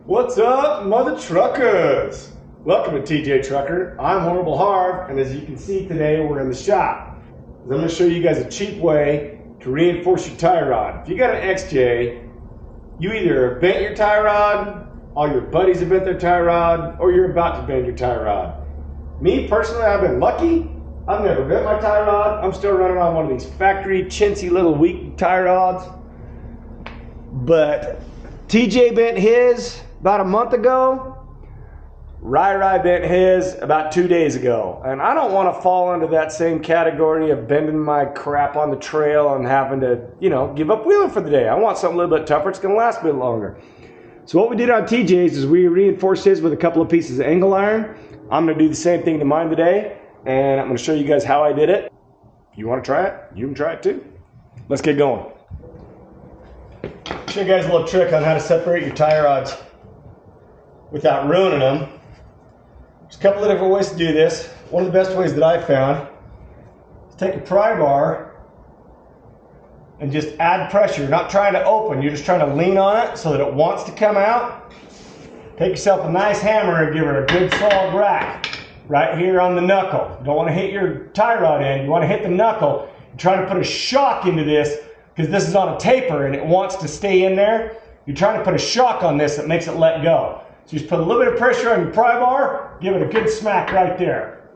What's up, mother truckers? Welcome to TJ Trucker. I'm Horrible Harv, and as you can see today, we're in the shop. I'm going to show you guys a cheap way to reinforce your tie rod. If you got an XJ, you either bent your tie rod, all your buddies have bent their tie rod, or you're about to bend your tie rod. Me personally, I've been lucky. I've never bent my tie rod. I'm still running on one of these factory chintzy little weak tie rods. But TJ bent his about a month ago. Rai bent his about 2 days ago. And I don't want to fall into that same category of bending my crap on the trail and having to, give up wheeling for the day. I want something a little bit tougher. It's going to last a bit longer. So what we did on TJ's is we reinforced his with a couple of pieces of angle iron. I'm going to do the same thing to mine today. And I'm going to show you guys how I did it. If you want to try it, you can try it too. Let's get going. Show you guys a little trick on how to separate your tie rods without ruining them. There's a couple of different ways to do this. One of the best ways that I've found is take a pry bar and just add pressure. You're not trying to open, you're just trying to lean on it so that it wants to come out. Take yourself a nice hammer and give it a good solid rack right here on the knuckle. You don't want to hit your tie rod end, you want to hit the knuckle. You're trying to put a shock into this because this is on a taper and it wants to stay in there. You're trying to put a shock on this that makes it let go. So you just put a little bit of pressure on your pry bar, give it a good smack right there.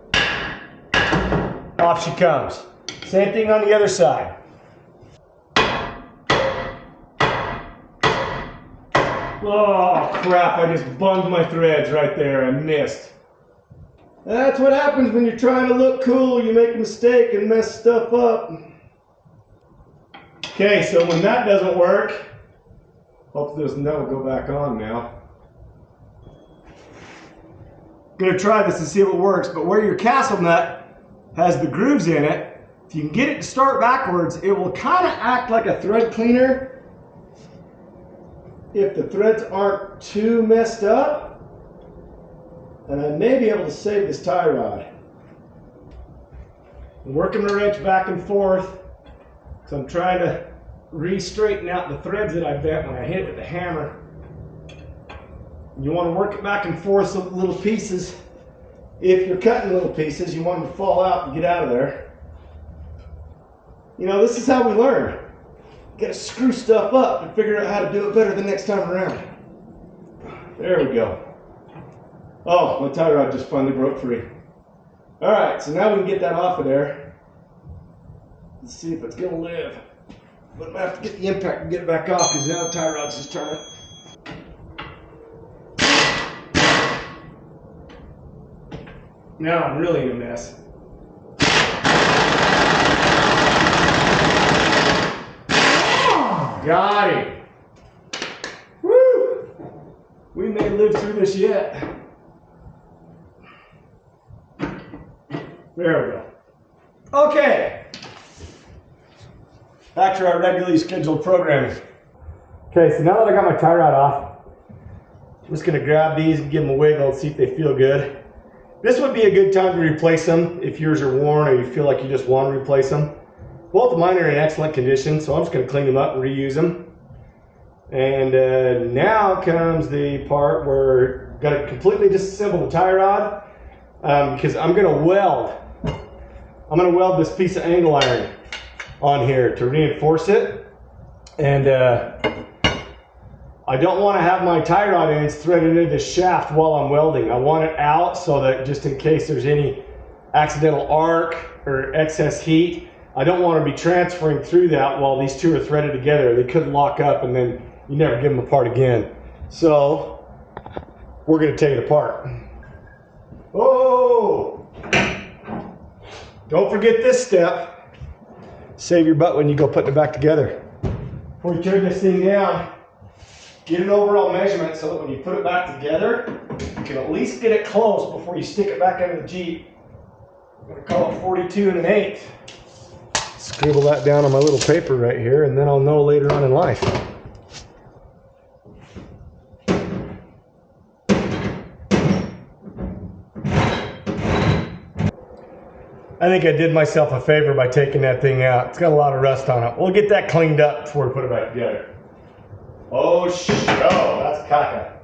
Off she comes. Same thing on the other side. Oh crap, I just bunged my threads right there, I missed. That's what happens when you're trying to look cool, you make a mistake and mess stuff up. Okay, so when that doesn't work, hopefully that will go back on now. I'm going to try this and see if it works, but where your castle nut has the grooves in it, if you can get it to start backwards, it will kind of act like a thread cleaner if the threads aren't too messed up. And I may be able to save this tie rod. I'm working the wrench back and forth, so I'm trying to re-straighten out the threads that I bent when I hit it with the hammer. You want to work it back and forth so the little pieces, if you're cutting little pieces, you want them to fall out and get out of there. This is how we learn. You got to screw stuff up and figure out how to do it better the next time around. There we go. Oh, my tie rod just finally broke free. All right, so now we can get that off of there. Let's see if it's going to live. But I'm going to have to get the impact and get it back off because now the tie rod's just turning. Now I'm really in a mess. Got it. Woo! We may live through this yet. There we go. Okay. Back to our regularly scheduled programming. Okay, so now that I got my tie rod off, I'm just going to grab these and give them a wiggle and see if they feel good. This would be a good time to replace them if yours are worn or you feel like you just want to replace them. Both of mine are in excellent condition, so I'm just going to clean them up and reuse them. And now comes the part where I've got to completely disassemble the tie rod because I'm going to weld. I'm going to weld this piece of angle iron on here to reinforce it. And I don't want to have my tie rod ends threaded into the shaft while I'm welding. I want it out so that just in case there's any accidental arc or excess heat, I don't want to be transferring through that while these two are threaded together. They could lock up and then you never get them apart again. So we're going to take it apart. Oh! Don't forget this step. Save your butt when you go putting it back together. Before you turn this thing down, get an overall measurement so that when you put it back together, you can at least get it close before you stick it back into the Jeep. I'm going to call it 42 1/8. Scribble that down on my little paper right here, and then I'll know later on in life. I think I did myself a favor by taking that thing out. It's got a lot of rust on it. We'll get that cleaned up before we put it back together. Oh, that's caca.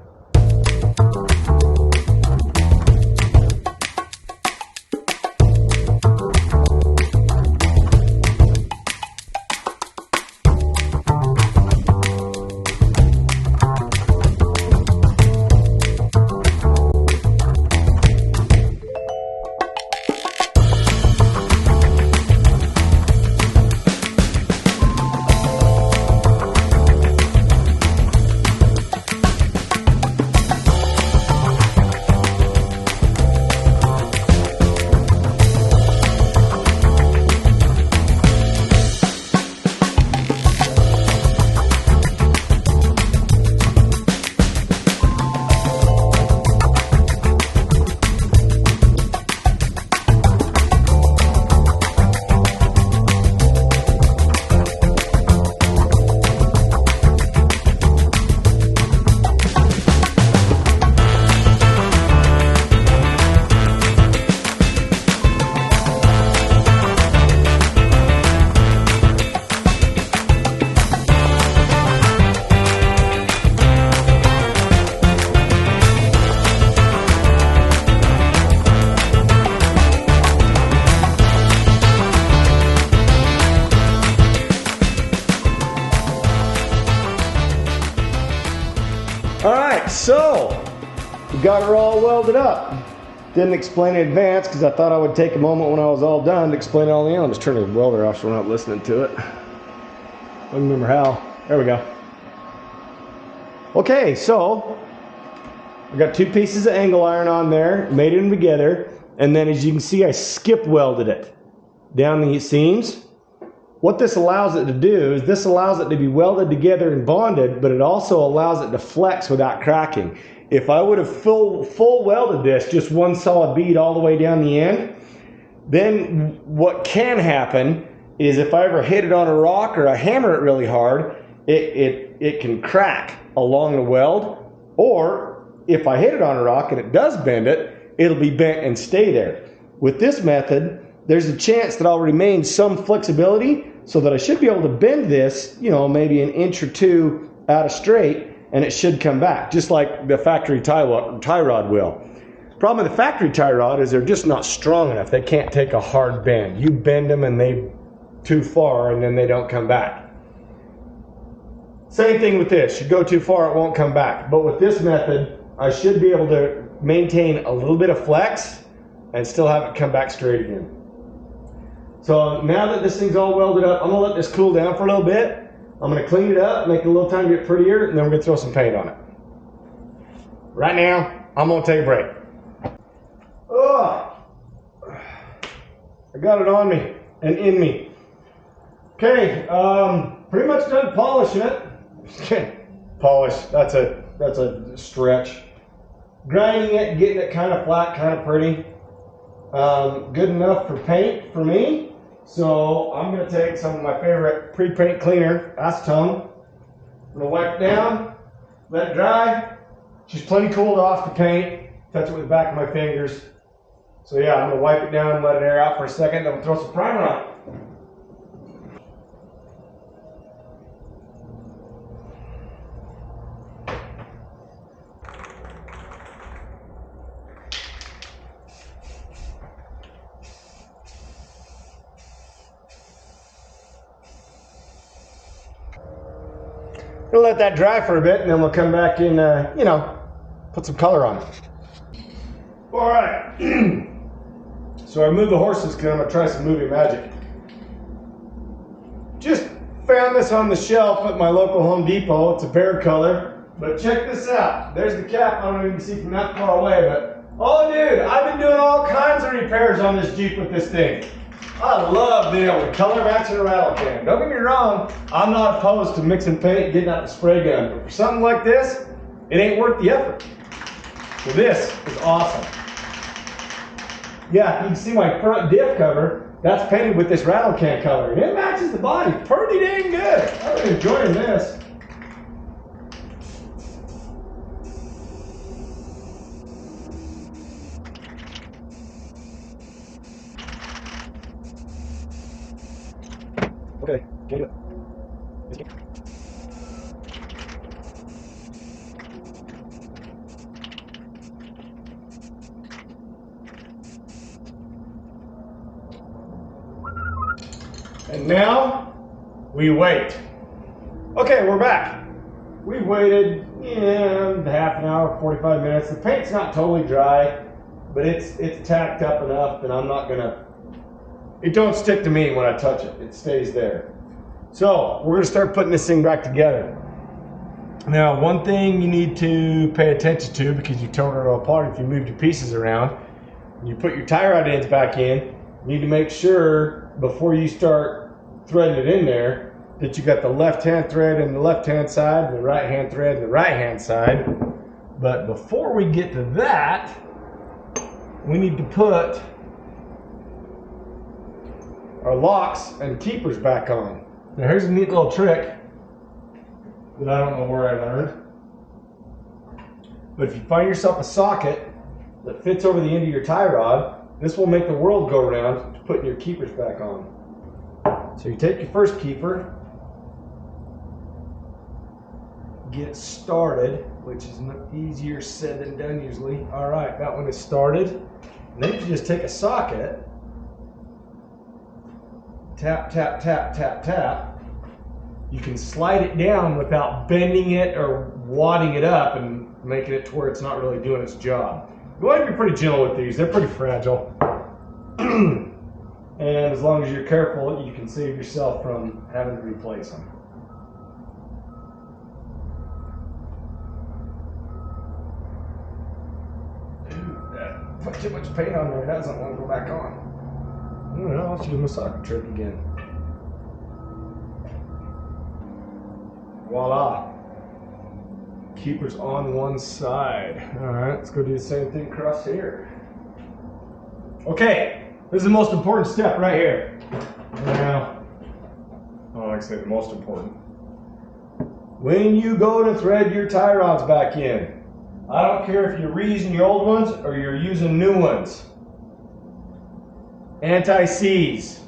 right, so we got her all welded up. Didn't explain in advance because I thought I would take a moment when I was all done to explain it all in. I'll just turn the welder off so we're not listening to it. I don't remember how. There we go. Okay, so I got 2 pieces of angle iron on there, made them together, and then as you can see, I skip welded it down the seams. What this allows it to do is this allows it to be welded together and bonded, but it also allows it to flex without cracking. If I would have full welded this, just one solid bead all the way down the end, then what can happen is if I ever hit it on a rock or I hammer it really hard, it can crack along the weld, or if I hit it on a rock and it does bend it, it'll be bent and stay there. With this method, there's a chance that I'll remain some flexibility so that I should be able to bend this, you know, maybe an inch or 2 out of straight, and it should come back, just like the factory tie rod will. Problem with the factory tie rod is they're just not strong enough. They can't take a hard bend. You bend them and they too far and then they don't come back. Same thing with this. You go too far, it won't come back. But with this method, I should be able to maintain a little bit of flex and still have it come back straight again. So now that this thing's all welded up, I'm gonna let this cool down for a little bit. I'm gonna clean it up, make it a little tiny bit prettier, and then we're gonna throw some paint on it. Right now, I'm gonna take a break. Oh, I got it on me and in me. Okay, pretty much done polishing it. Polish, that's a stretch. Grinding it, getting it kind of flat, kind of pretty. Good enough for paint for me. So I'm going to take some of my favorite pre-paint cleaner, acetone. I'm going to wipe it down, let it dry. She's plenty cooled off the paint. Touch it with the back of my fingers. So yeah, I'm going to wipe it down and let it air out for a second. Then we'll throw some primer on it. We'll let that dry for a bit and then we'll come back and, you know, put some color on it. All right. So I moved the horses because I'm going to try some movie magic. Just found this on the shelf at my local Home Depot. It's a bear color. But check this out. There's the cap. I don't know if you can see from that far away, but oh dude, I've been doing all kinds of repairs on this Jeep with this thing. I love being able to color match a rattle can. Don't get me wrong, I'm not opposed to mixing paint and getting out the spray gun, but for something like this, it ain't worth the effort. So this is awesome. Yeah, you can see my front diff cover, that's painted with this rattle can color, and it matches the body pretty dang good. I'm enjoying this. Okay, get it. And now we wait. Okay, we're back. We've waited half an hour, 45 minutes. The paint's not totally dry, but it's tacked up enough that I'm not gonna. It don't stick to me when I touch it. It stays there. So we're gonna start putting this thing back together. Now, one thing you need to pay attention to, because you tore it all apart if you moved your pieces around, when you put your tie rod ends back in, you need to make sure before you start threading it in there that you got the left-hand thread in the left-hand side and the right-hand thread in the right-hand side. But before we get to that, we need to put our locks and keepers back on. Now here's a neat little trick that I don't know where I learned. But if you find yourself a socket that fits over the end of your tie rod, this will make the world go around to putting your keepers back on. So you take your first keeper, get it started, which is easier said than done usually. All right, that one is started. And then you just take a socket, tap, tap, tap, tap, tap. You can slide it down without bending it or wadding it up. And making it to where it's not really doing its job. You want to be pretty gentle with these. They're pretty fragile. And as long as you're careful, you can save yourself from having to replace them. Put too much paint on there, it doesn't want to go back on. I don't know, let's do my soccer trick again. Voila. Keeper's on one side. Alright, let's go do the same thing across here. Okay, this is the most important step right here. Now, I don't like to say the most important. When you go to thread your tie rods back in, I don't care if you're reusing your old ones or you're using new ones. Anti-seize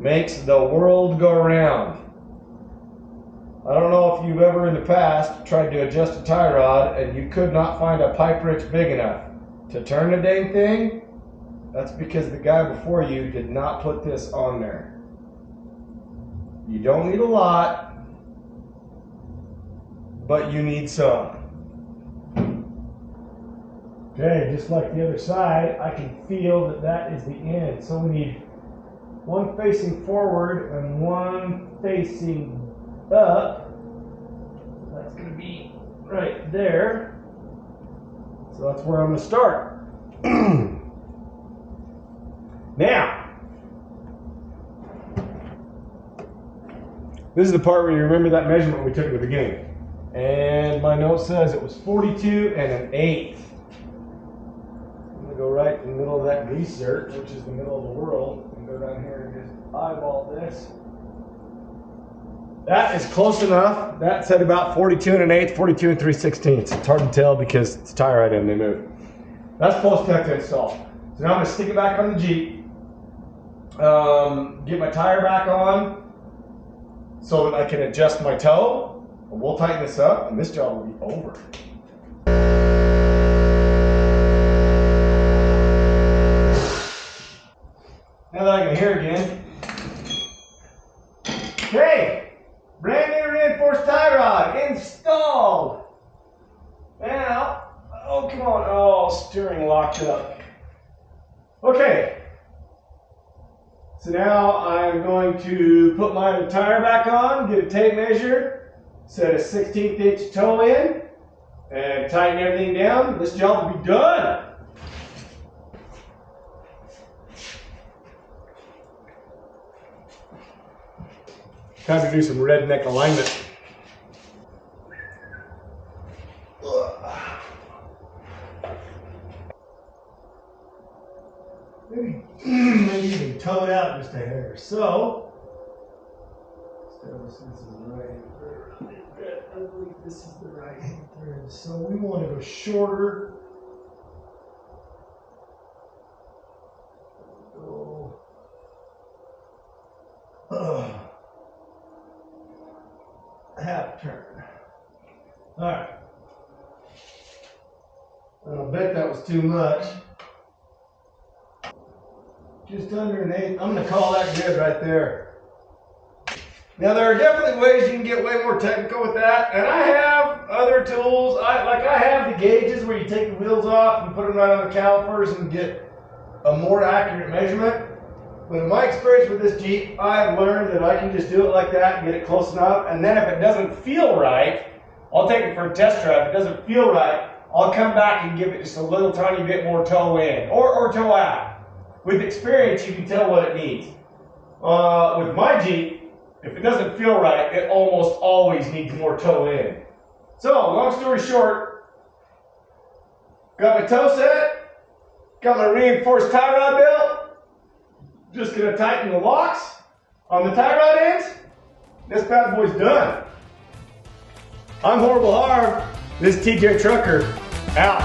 makes the world go round. I don't know if you've ever in the past tried to adjust a tie rod and you could not find a pipe wrench big enough to turn the dang thing. That's because the guy before you did not put this on there. You don't need a lot, but you need some. Okay, just like the other side, I can feel that that is the end. So we need one facing forward and one facing up. That's going to be right there. So that's where I'm going to start. Now, this is the part where you remember that measurement we took at the beginning. And my note says it was 42 1/8. Go right in the middle of that grease dirt, which is the middle of the world, and go down here and just eyeball this. That is close enough. That said about 42 1/8, 42 3/16. It's hard to tell because it's tie rod and they move. That's close enough to install. So now I'm going to stick it back on the Jeep, get my tire back on so that I can adjust my toe. And we'll tighten this up and this job will be over. Now that I can hear again. Okay, brand new reinforced tie rod installed. Now, oh come on, oh steering locked up. Okay, so now I'm going to put my tire back on, get a tape measure, set a 1/16 inch toe in, and tighten everything down. This job will be done. Time to do some redneck alignment. Maybe even toe it out just a hair. So, this is the right. I believe this is the right hand thread. So we want to go shorter. Go. Half turn. Alright. I bet that was too much. Just under 1/8. I'm going to call that good right there. Now there are definitely ways you can get way more technical with that, and I have other tools. I have the gauges where you take the wheels off and put them right on the calipers and get a more accurate measurement. But in my experience with this Jeep, I have learned that I can just do it like that and get it close enough. And then if it doesn't feel right, I'll take it for a test drive. If it doesn't feel right, I'll come back and give it just a little tiny bit more toe in or toe out. With experience, you can tell what it needs. With my Jeep, if it doesn't feel right, it almost always needs more toe in. So, long story short, got my toe set, got my reinforced tie rod built. Just going to tighten the locks on the tie rod ends. This bad boy's done. I'm Horrible Harv. This is TJ Trucker out.